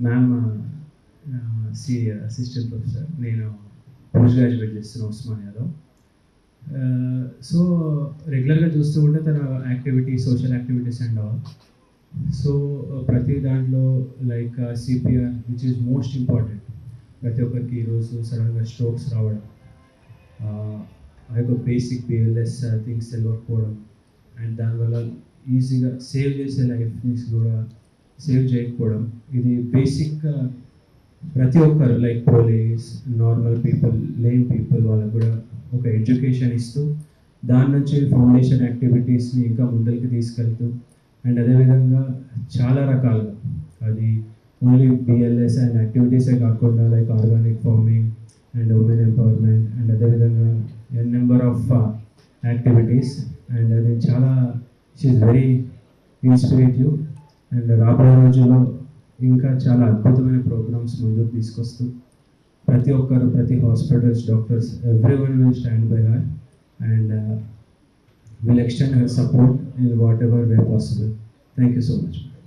Ma'am C assistant professor, నేను post graduate చేస్తున్నా ఉస్మానియాలో. So రెగ్యులర్గా చూస్తూ ఉంటే తన activities, social activities and all. So ప్రతి దాంట్లో like CPR which is most important. ప్రతి ఒక్కరికి ఈరోజు సడన్గా స్ట్రోక్స్ రావడం, ఆ యొక్క బేసిక్ బిఎల్ఎస్ థింగ్స్ తెలియకపోవడం, అండ్ దానివల్ల ఈజీగా సేవ్ చేసే లైఫ్ని కూడా సేవ్ చేయకపోవడం, ఇది బేసిక్ ప్రతి ఒక్కరు like police, normal people, lane people వాళ్ళకు కూడా ఒక ఎడ్యుకేషన్ ఇస్తూ దాని నుంచి ఫౌండేషన్ యాక్టివిటీస్ని ఇంకా ముందరికి తీసుకెళ్తూ, అండ్ అదేవిధంగా చాలా రకాలుగా అది ఓన్లీ బిఎల్ఎస్ అండ్ యాక్టివిటీసే కాకుండా like organic farming and women empowerment and అదేవిధంగా ఎన్ నెంబర్ ఆఫ్ యాక్టివిటీస్. అండ్ అది చాలా షీఈ్ వెరీ ఇన్స్పిరేటివ్. అండ్ రాబోయే రోజుల్లో ఇంకా చాలా అద్భుతమైన ప్రోగ్రామ్స్ ముందుకు తీసుకొస్తూ ప్రతి ఒక్కరు, ప్రతి hospitals, doctors, everyone will stand by her and will extend her support in what ever way possible. Thank you so much.